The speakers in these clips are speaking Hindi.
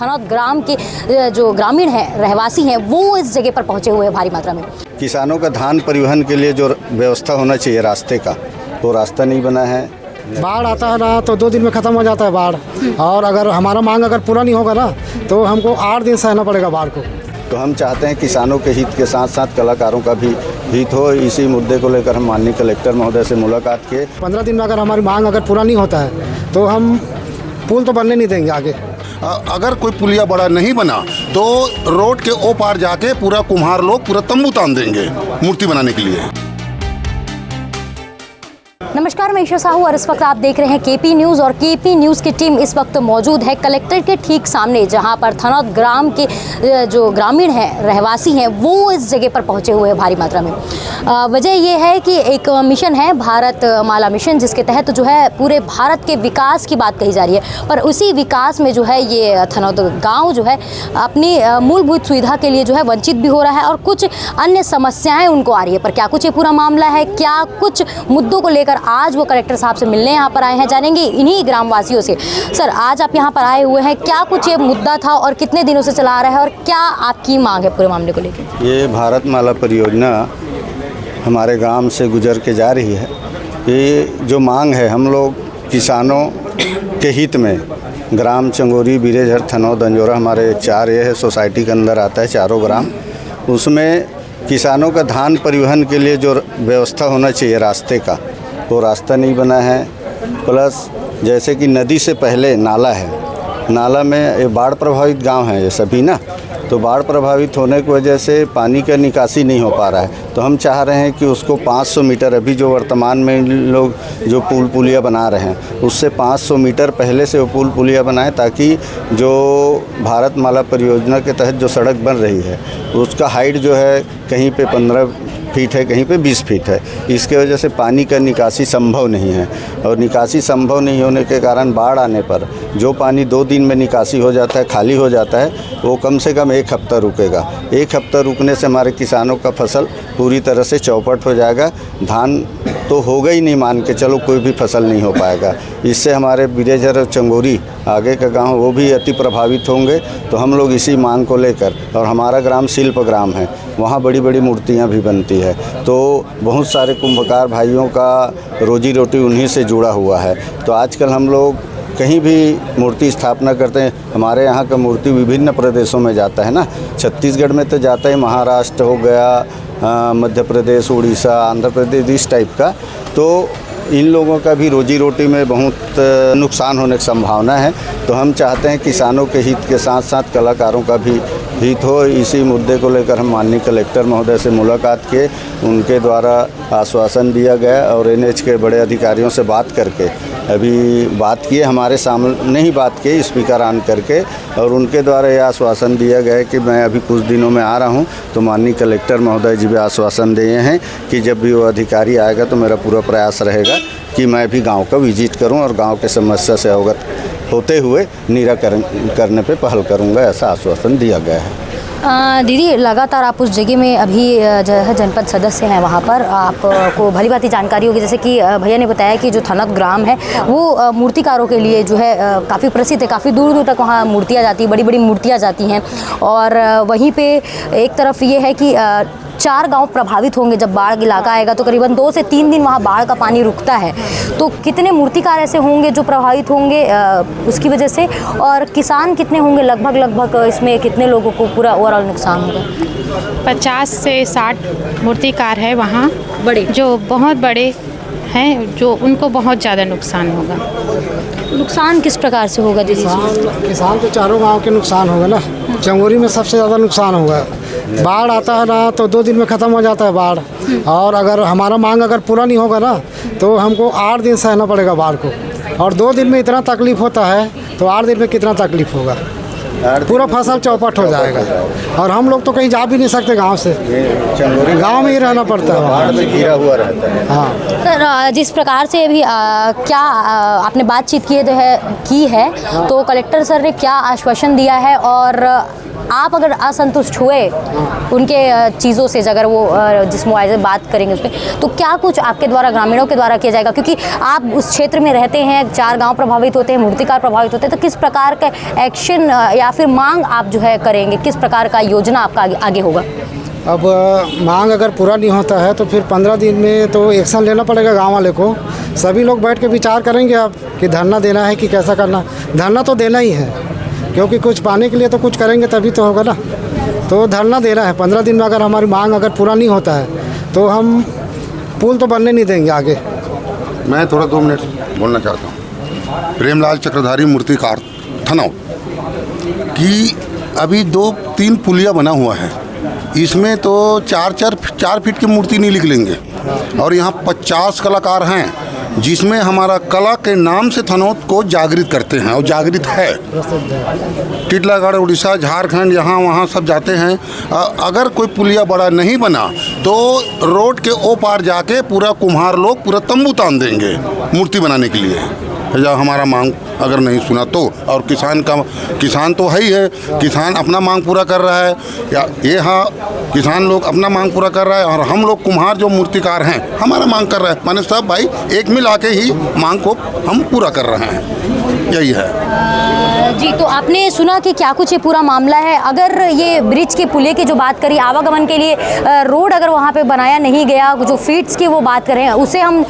थनौत ग्राम के जो ग्रामीण हैं, रहवासी हैं, वो इस जगह पर पहुंचे हुए हैं भारी मात्रा में। किसानों का धान परिवहन के लिए जो व्यवस्था होना चाहिए रास्ते का, वो रास्ता नहीं बना है। बाढ़ आता है ना तो 2 दिन में ख़त्म हो जाता है बाढ़, और अगर हमारा मांग अगर पूरा नहीं होगा ना तो हमको 8 दिन सहना पड़ेगा बाढ़ को। तो हम चाहते हैं किसानों के हित के साथ साथ कलाकारों का भी हित हो। इसी मुद्दे को लेकर हम माननीय कलेक्टर महोदय से मुलाकात किए। 15 दिन में अगर हमारी मांग अगर पूरा नहीं होता है तो हम पुल तो बनने नहीं देंगे आगे। अगर कोई पुलिया बड़ा नहीं बना तो रोड के ओ पार जाके पूरा कुम्हार लोग पूरा तंबू तान देंगे मूर्ति बनाने के लिए। नमस्कार, मैं ईशा साहू और इस वक्त आप देख रहे हैं केपी न्यूज़। और केपी न्यूज़ की टीम इस वक्त मौजूद है कलेक्टर के ठीक सामने, जहां पर थनौत ग्राम के जो ग्रामीण हैं, रहवासी हैं, वो इस जगह पर पहुंचे हुए हैं भारी मात्रा में। वजह ये है कि एक मिशन है, भारत माला मिशन, जिसके तहत जो है पूरे भारत के विकास की बात कही जा रही है। पर उसी विकास में जो है ये थनौत गाँव जो है अपनी मूलभूत सुविधा के लिए जो है वंचित भी हो रहा है और कुछ अन्य समस्याएँ उनको आ रही है। पर क्या कुछ ये पूरा मामला है, क्या कुछ मुद्दों को लेकर आज वो कलेक्टर साहब से मिलने यहाँ पर आए हैं, जानेंगे इन्हीं ग्रामवासियों से। सर, आज आप यहाँ पर आए हुए हैं, क्या कुछ ये मुद्दा था और कितने दिनों से चला आ रहा है और क्या आपकी मांग है पूरे मामले को लेकर? ये भारत माला परियोजना हमारे ग्राम से गुजर के जा रही है। ये जो मांग है, हम लोग किसानों के हित में ग्राम चंगोरी, बीरेझर, थनौत, अंजोरा, हमारे 4 ये है सोसाइटी के अंदर आता है, चारों ग्राम। उसमें किसानों का धान परिवहन के लिए जो व्यवस्था होना चाहिए रास्ते का, वो रास्ता नहीं बना है। प्लस जैसे कि नदी से पहले नाला है, नाला में ये बाढ़ प्रभावित गांव है ये सभी ना, तो बाढ़ प्रभावित होने की वजह से पानी का निकासी नहीं हो पा रहा है। तो हम चाह रहे हैं कि उसको 500 मीटर, अभी जो वर्तमान में लोग जो पुल पुलिया बना रहे हैं उससे 500 मीटर पहले से वो पुल पुलिया बनाएं, ताकि जो भारत माला परियोजना के तहत जो सड़क बन रही है उसका हाइट जो है कहीं पे 15 फीट है, कहीं पे 20 फीट है। इसके वजह से पानी का निकासी संभव नहीं है, और निकासी संभव नहीं होने के कारण बाढ़ आने पर जो पानी 2 दिन में निकासी हो जाता है, खाली हो जाता है, वो कम से कम 1 हफ्ता रुकेगा। 1 हफ्ता रुकने से हमारे किसानों का फसल पूरी तरह से चौपट हो जाएगा। धान तो होगा ही नहीं, मान के चलो कोई भी फसल नहीं हो पाएगा। इससे हमारे बीरेझर और चंगोरी आगे का गांव वो भी अति प्रभावित होंगे। तो हम लोग इसी मांग को लेकर, और हमारा ग्राम शिल्प ग्राम है, वहाँ बड़ी बड़ी मूर्तियाँ भी बनती है, तो बहुत सारे कुंभकार भाइयों का रोजी रोटी उन्हीं से जुड़ा हुआ है। तो आजकल हम लोग कहीं भी मूर्ति स्थापना करते हैं, हमारे यहाँ का मूर्ति विभिन्न प्रदेशों में जाता है ना, छत्तीसगढ़ में तो जाता है, महाराष्ट्र हो गया, मध्य प्रदेश, उड़ीसा, आंध्र प्रदेश, इस टाइप का। तो इन लोगों का भी रोजी रोटी में बहुत नुकसान होने की संभावना है। तो हम चाहते हैं किसानों के हित के साथ साथ कलाकारों का भी हित हो। इसी मुद्दे को लेकर हम माननीय कलेक्टर महोदय से मुलाकात किए, उनके द्वारा आश्वासन दिया गया, और NH के बड़े अधिकारियों से बात करके अभी बात किए, हमारे सामने ही बात की स्पीकर ऑन करके, और उनके द्वारा यह आश्वासन दिया गया कि मैं अभी कुछ दिनों में आ रहा हूं। तो माननीय कलेक्टर महोदय जी भी आश्वासन दिए हैं कि जब भी वो अधिकारी आएगा तो मेरा पूरा प्रयास रहेगा कि मैं भी गांव का विजिट करूं और गांव के समस्या से अवगत होते हुए निराकरण करने पे पहल करूंगा, ऐसा आश्वासन दिया गया है। दीदी, लगातार आप उस जगह में अभी जो है जनपद सदस्य हैं, वहाँ पर आपको भली भांति जानकारी होगी। जैसे कि भैया ने बताया कि जो थनौत ग्राम है वो मूर्तिकारों के लिए जो है काफ़ी प्रसिद्ध है, काफ़ी दूर दूर तक वहाँ मूर्तियाँ जाती, बड़ी बड़ी मूर्तियाँ जाती हैं। और वहीं पे एक तरफ ये है कि 4 गांव प्रभावित होंगे जब बाढ़ इलाका आएगा, तो करीबन 2 से 3 दिन वहाँ बाढ़ का पानी रुकता है। तो कितने मूर्तिकार ऐसे होंगे जो प्रभावित होंगे उसकी वजह से, और किसान कितने होंगे लगभग इसमें कितने लोगों को पूरा ओवरऑल नुकसान होगा? 50 से 60 मूर्तिकार है वहाँ, बड़े जो बहुत बड़े हैं, जो उनको बहुत ज़्यादा नुकसान होगा। नुकसान किस प्रकार से होगा दीदी? किसान तो चारों गाँव के नुकसान होगा ना, चंगोरी में सबसे ज़्यादा नुकसान होगा। बाढ़ आता है ना तो 2 दिन में ख़त्म हो जाता है बाढ़, और अगर हमारा मांग अगर पूरा नहीं होगा ना तो हमको 8 दिन सहना पड़ेगा बाढ़ को, और 2 दिन में इतना तकलीफ़ होता है तो 8 दिन में कितना तकलीफ़ होगा। पूरा फसल चौपट हो जाएगा, और हम लोग तो कहीं जा भी नहीं सकते गांव से, गांव में ही रहना पड़ता है, बाढ़ में घिरा हुआ रहता है। हाँ सर, जिस प्रकार से अभी क्या आपने बातचीत की है तो कलेक्टर सर ने क्या आश्वासन दिया है, और आप अगर असंतुष्ट हुए उनके चीज़ों से, अगर वो जिस मुआवजे बात करेंगे उस पर, तो क्या कुछ आपके द्वारा, ग्रामीणों के द्वारा किया जाएगा? क्योंकि आप उस क्षेत्र में रहते हैं, 4 गांव प्रभावित होते हैं, मूर्तिकार प्रभावित होते हैं, तो किस प्रकार का एक्शन या फिर मांग आप जो है करेंगे, किस प्रकार का योजना आपका आगे होगा? अब मांग अगर पूरा नहीं होता है तो फिर 15 दिन में तो एक्शन लेना पड़ेगा गांव वाले को। सभी लोग बैठ के विचार करेंगे अब कि धरना देना है कि कैसा करना। धरना तो देना ही है, क्योंकि कुछ पाने के लिए तो कुछ करेंगे तभी तो होगा ना। तो धरना देना है। 15 दिन में अगर हमारी मांग अगर पूरा नहीं होता है तो हम पुल तो बनने नहीं देंगे आगे। मैं थोड़ा 2 मिनट बोलना चाहता हूँ। प्रेमलाल चक्रधारी मूर्तिकार थनौत की अभी 2-3 पुलिया बना हुआ है, इसमें तो 4 फीट की मूर्ति नहीं निकलेंगे। और यहाँ 50 कलाकार हैं, जिसमें हमारा कला के नाम से थनौत को जागृत करते हैं और जागृत है। टिटलागढ़, उड़ीसा, झारखंड, यहाँ वहाँ सब जाते हैं। अगर कोई पुलिया बड़ा नहीं बना तो रोड के ओ पार जाके पूरा कुम्हार लोग पूरा तंबू तान देंगे मूर्ति बनाने के लिए, या हमारा मांग अगर नहीं सुना तो। और किसान तो है ही है, किसान अपना मांग पूरा कर रहा है, या ये हाँ किसान लोग अपना मांग पूरा कर रहा है, और हम लोग कुम्हार जो मूर्तिकार हैं हमारा मांग कर रहे हैं। माने सब भाई एक मिल आके ही मांग को हम पूरा कर रहे हैं, यही है। जी, तो आपने सुना कि क्या कुछ ये पूरा मामला है। अगर ये ब्रिज के पुलिये की जो बात करी, आवागमन के लिए रोड अगर वहाँ पे बनाया नहीं गया, जो फीट्स की वो बात करें, उसे हम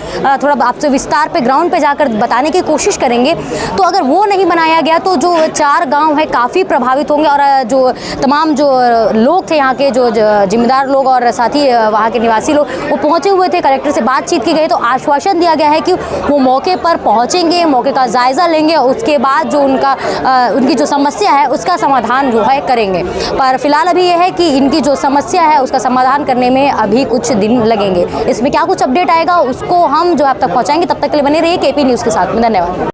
थोड़ा आपसे विस्तार पे ग्राउंड पे जाकर बताने की कोशिश करेंगे। तो अगर वो नहीं बनाया गया तो जो 4 गांव है काफ़ी प्रभावित होंगे, और जो तमाम जो लोग थे यहाँ के, जो जिम्मेदार लोग और साथ ही वहाँ के निवासी लोग, वो पहुँचे हुए थे। कलेक्टर से बातचीत की गई तो आश्वासन दिया गया है कि वो मौके पर पहुँचेंगे, मौके का जायज़ा लेंगे, उसके बाद जो उनकी जो समस्या है उसका समाधान जो है करेंगे। पर फिलहाल अभी ये है कि इनकी जो समस्या है उसका समाधान करने में अभी कुछ दिन लगेंगे। इसमें क्या कुछ अपडेट आएगा उसको हम जो आप तक पहुँचाएंगे। तब तक के लिए बने रहिए KP न्यूज़ के साथ में। धन्यवाद।